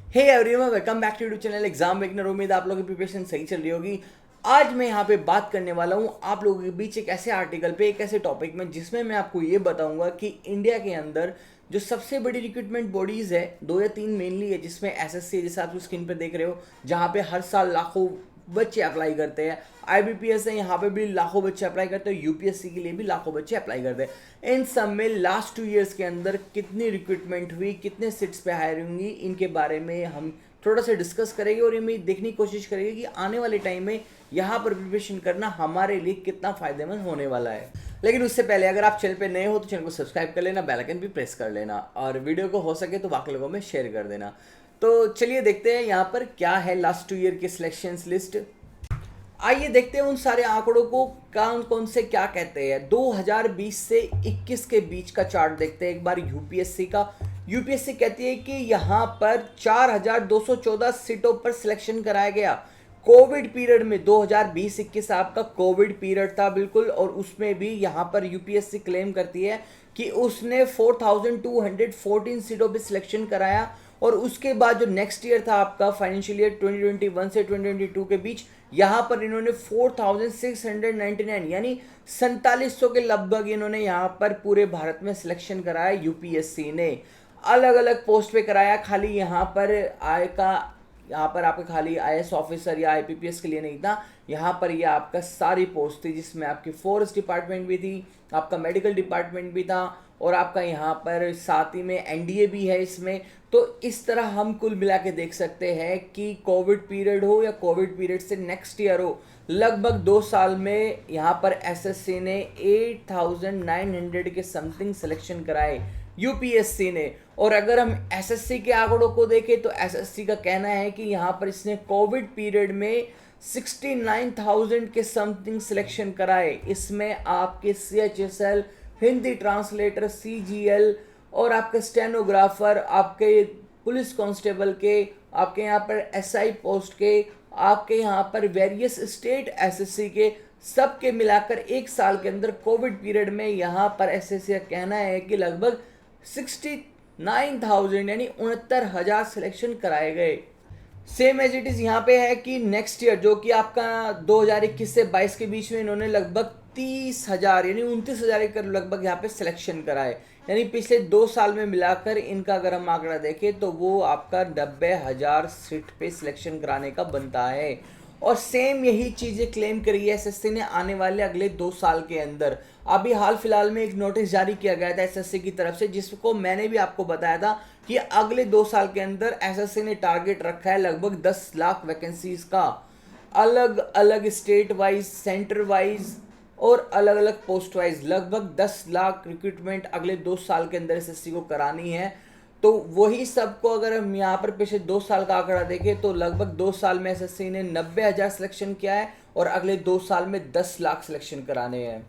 Hey everyone, welcome back to YouTube channel exam beginner. उम्मीद आप लोगों की प्रिपरेशन सही चल रही होगी। आज मैं यहाँ पे बात करने वाला हूँ आप लोगों के बीच एक ऐसे आर्टिकल पे, एक ऐसे टॉपिक में जिसमें मैं आपको ये बताऊंगा कि इंडिया के अंदर जो सबसे बड़ी रिक्रूटमेंट बॉडीज़ है, दो या तीन मेनली है, जिसमें एसएससी है जैसे आप स्क्रीन पे देख रहे हो, जहाँ पे हर साल लाखों बच्चे अप्लाई करते हैं। आईबीपीएस है, यहाँ पे भी लाखों बच्चे अप्लाई करते हैं। यूपीएससी के लिए भी लाखों बच्चे अप्लाई करते हैं। इन सब में लास्ट 2 इयर्स के अंदर कितनी रिक्रूटमेंट हुई, कितने सीट्स पे हायरिंग हुई, इनके बारे में हम थोड़ा सा डिस्कस करेंगे और ये देखने की कोशिश करेंगे कि आने वाले टाइम में यहाँ पर प्रिपरेशन करना हमारे लिए कितना फायदेमंद होने वाला है। लेकिन उससे पहले अगर आप चैनल पे नए हो तो चैनल को सब्सक्राइब कर लेना, बेल आइकन भी प्रेस कर लेना और वीडियो को हो सके तो बाकी लोगों में शेयर कर देना। तो चलिए देखते हैं यहाँ पर क्या है लास्ट 2 ईयर की सिलेक्शन लिस्ट। आइए देखते हैं उन सारे आंकड़ों को कौन कौन से क्या कहते हैं। 2020 से 21 के बीच का चार्ट देखते हैं एक बार यूपीएससी का। यूपीएससी कहती है कि यहाँ पर 4214 सीटों पर सिलेक्शन कराया गया। कोविड पीरियड में 2020-21 आपका कोविड पीरियड था बिल्कुल, और उसमें भी यहाँ पर यूपीएससी क्लेम करती है कि उसने 4214 सीटों पे सिलेक्शन कराया। और उसके बाद जो नेक्स्ट ईयर था आपका फाइनेंशियल ईयर 2021 से 2022 के बीच, यहाँ पर इन्होंने 4699 यानी 4700 के लगभग इन्होंने यहाँ पर पूरे भारत में सिलेक्शन कराया। यूपीएससी ने अलग अलग पोस्ट पे कराया, खाली यहाँ पर आय का, यहाँ पर आपका खाली आईएएस ऑफिसर या आईपीपीएस के लिए नहीं था। यहाँ पर ये आपका सारी पोस्ट थी, जिसमें आपकी फॉरेस्ट डिपार्टमेंट भी थी, आपका मेडिकल डिपार्टमेंट भी था, और आपका यहाँ पर साथ ही में एनडीए भी है इसमें। तो इस तरह हम कुल मिला के देख सकते हैं कि कोविड पीरियड हो या कोविड पीरियड से नेक्स्ट ईयर हो, लगभग 2 साल में यहाँ पर एसएससी ने 8900 के समथिंग सिलेक्शन कराए यूपीएससी ने। और अगर हम एसएससी के आंकड़ों को देखें तो एसएससी का कहना है कि यहाँ पर इसने कोविड पीरियड में 69,000 के समथिंग सिलेक्शन कराए। इसमें आपके सीएचएसएल, हिंदी ट्रांसलेटर, सीजीएल और आपके स्टेनोग्राफर, आपके पुलिस कांस्टेबल के, आपके यहाँ पर एसआई पोस्ट के, आपके यहाँ पर वेरियस स्टेट एसएससी के, सबके मिलाकर एक साल के अंदर कोविड पीरियड में यहाँ पर एसएससी का कहना है कि लगभग 69,000 यानी 69,000 सिलेक्शन कराए गए। सेम एज इट इज़ यहाँ पे है कि नेक्स्ट ईयर जो कि आपका 2021 से 22 के बीच में इन्होंने लगभग 30,000 यानी 29,000 के लगभग यहाँ पे सिलेक्शन कराए। यानी पिछले 2 साल में मिलाकर इनका अगर हम आंकड़ा देखें तो वो आपका 90,000 सीट पे सिलेक्शन कराने का बनता है। और सेम यही चीज़ें क्लेम करी है एसएससी ने आने वाले अगले 2 साल के अंदर। अभी हाल फिलहाल में एक नोटिस जारी किया गया था एसएससी की तरफ से, जिसको मैंने भी आपको बताया था कि अगले 2 साल के अंदर एसएससी ने टारगेट रखा है लगभग 10 लाख वैकेंसीज का, अलग अलग स्टेट वाइज, सेंटर वाइज और अलग अलग पोस्ट वाइज। लगभग 10 लाख रिक्रूटमेंट अगले 2 साल के अंदर एसएससी को करानी है। तो वही सबको अगर हम यहाँ पर पिछले 2 साल का आंकड़ा देखें तो लगभग 2 साल में एसएससी ने 90,000 सिलेक्शन किया है और अगले 2 साल में 10 लाख सिलेक्शन कराने हैं।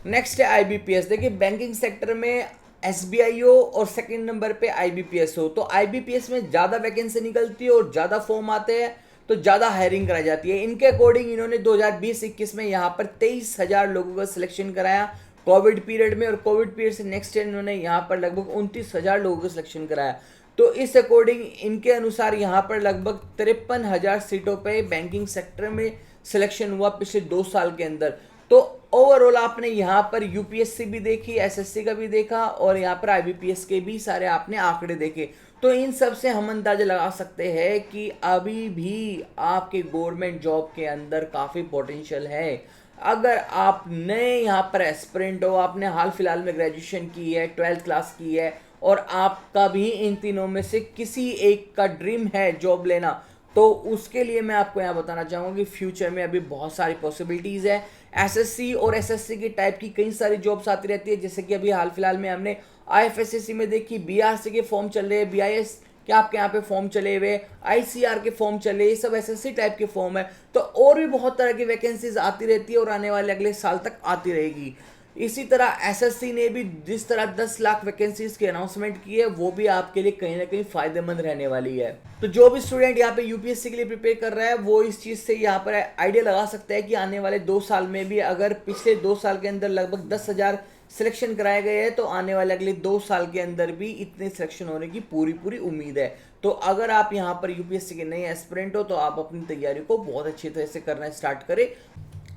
नेक्स्ट है आईबीपीएस। देखिए बैंकिंग सेक्टर में एसबीआई हो और सेकंड नंबर पे आईबीपीएस हो, तो आईबीपीएस में ज़्यादा वैकेंसी निकलती है और ज़्यादा फॉर्म आते हैं तो ज़्यादा हायरिंग कराई जाती है। इनके अकॉर्डिंग इन्होंने 2020-21 में यहाँ पर 23,000 लोगों का सिलेक्शन कराया कोविड पीरियड में, और कोविड पीरियड से नेक्स्ट ईयर इन्होंने यहाँ पर लगभग 29,000 लोगों का सिलेक्शन कराया। तो इस अकॉर्डिंग इनके अनुसार यहाँ पर लगभग 53,000 सीटों पे बैंकिंग सेक्टर में सिलेक्शन हुआ पिछले 2 साल के अंदर। तो ओवरऑल आपने यहाँ पर यूपीएससी भी देखी, एसएससी का भी देखा और यहाँ पर आईबीपीएस के भी सारे आपने आंकड़े देखे। तो इन सब से हम अंदाजा लगा सकते हैं कि अभी भी आपके गवर्नमेंट जॉब के अंदर काफ़ी पोटेंशियल है। अगर आप नए यहाँ पर एस्पिरेंट हो, आपने हाल फिलहाल में ग्रेजुएशन की है, 12th क्लास की है, और आपका भी इन तीनों में से किसी एक का ड्रीम है जॉब लेना, तो उसके लिए मैं आपको यहाँ बताना चाहूँगा कि फ्यूचर में अभी बहुत सारी पॉसिबिलिटीज़ है। एसएससी और एसएससी की टाइप की कई सारी जॉब्स आती रहती है, जैसे कि अभी हाल फिलहाल में हमने आईएफएससी में देखी, बीआरसी के फॉर्म चल रहे हैं, बीआईएस के आपके यहाँ पे फॉर्म चले हुए, आईसीआर के फॉर्म चले, ये सब एसएससी टाइप के फॉर्म है। तो और भी बहुत तरह की वैकेंसीज आती रहती है और आने वाले अगले साल तक आती रहेगी। इसी तरह एसएससी ने भी जिस तरह 10 लाख वैकेंसीज की अनाउंसमेंट की है, वो भी आपके लिए कहीं ना कहीं फायदेमंद रहने वाली है। तो जो भी स्टूडेंट यहाँ पे यूपीएससी के लिए प्रिपेयर कर रहा है वो इस चीज़ से यहाँ पर आइडिया लगा सकता है कि आने वाले 2 साल में भी अगर पिछले 2 साल के अंदर लगभग 10,000 सिलेक्शन कराए गए हैं तो आने वाले अगले 2 साल के अंदर भी इतने सिलेक्शन होने की पूरी पूरी उम्मीद है। तो अगर आप यहाँ पर यूपीएससी के नए एस्पिरेंट हो तो आप अपनी तैयारी को बहुत अच्छी तरह से करना स्टार्ट करें।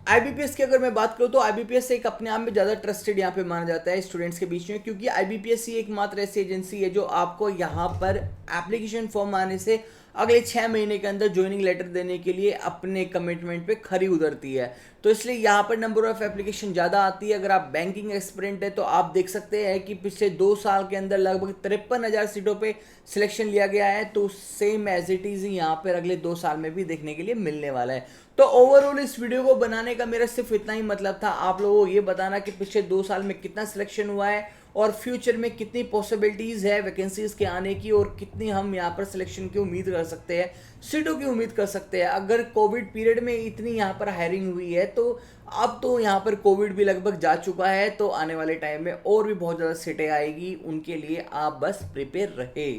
आईबीपीएस की अगर मैं बात करूं तो आईबीपीएस एक अपने आप में ज़्यादा ट्रस्टेड यहाँ पे माना जाता है स्टूडेंट्स के बीच में, क्योंकि आईबीपीएस ही एकमात्र ऐसी एजेंसी है जो आपको यहाँ पर एप्लीकेशन फॉर्म आने से अगले 6 महीने के अंदर ज्वाइनिंग लेटर देने के लिए अपने कमिटमेंट पे खरी उतरती है। तो इसलिए यहाँ पर नंबर ऑफ एप्लीकेशन ज़्यादा आती है। अगर आप बैंकिंग एक्सपीरियंट है तो आप देख सकते हैं कि पिछले 2 साल के अंदर लगभग 53,000 सीटों पे सिलेक्शन लिया गया है। तो सेम एज इट इज़ यहाँ पर अगले 2 साल में भी देखने के लिए मिलने वाला है। तो ओवरऑल इस वीडियो को बनाने का मेरा सिर्फ इतना ही मतलब था, आप लोगों को ये बताना कि पिछले 2 साल में कितना सिलेक्शन हुआ है और फ्यूचर में कितनी पॉसिबिलिटीज़ है वैकेंसीज के आने की, और कितनी हम यहाँ पर सिलेक्शन की उम्मीद कर सकते हैं, सीटों की उम्मीद कर सकते हैं। अगर कोविड पीरियड में इतनी यहाँ पर हायरिंग हुई है तो अब तो यहाँ पर कोविड भी लगभग जा चुका है, तो आने वाले टाइम में और भी बहुत ज़्यादा सीटें आएगी, उनके लिए आप बस प्रिपेयर रहे।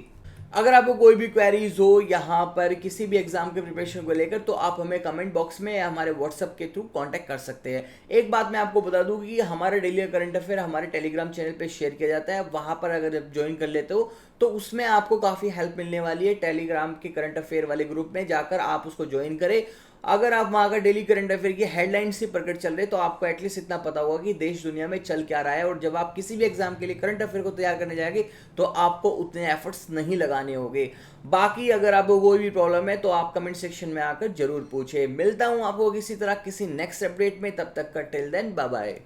अगर आपको कोई भी क्वेरीज हो यहाँ पर किसी भी एग्जाम के प्रिपरेशन को लेकर तो आप हमें कमेंट बॉक्स में या हमारे व्हाट्सएप के थ्रू कांटेक्ट कर सकते हैं। एक बात मैं आपको बता दूं कि हमारा डेली करंट अफेयर हमारे टेलीग्राम चैनल पे शेयर किया जाता है, वहाँ पर अगर आप ज्वाइन कर लेते हो तो उसमें आपको काफ़ी हेल्प मिलने वाली है। टेलीग्राम के करंट अफेयर वाले ग्रुप में जाकर आप उसको ज्वाइन करें। अगर आप वहाँ का डेली करंट अफेयर की हेडलाइंस ही प्रकट चल रहे तो आपको एटलीस्ट इतना पता होगा कि देश दुनिया में चल क्या रहा है, और जब आप किसी भी एग्जाम के लिए करंट अफेयर को तैयार करने जाएंगे तो आपको उतने एफर्ट्स नहीं लगाने होंगे। बाकी अगर आपको कोई भी प्रॉब्लम है तो आप कमेंट सेक्शन में आकर जरूर पूछे। मिलता हूँ आपको किसी तरह किसी नेक्स्ट अपडेट में, तब तक का टिल देन बाय बाय।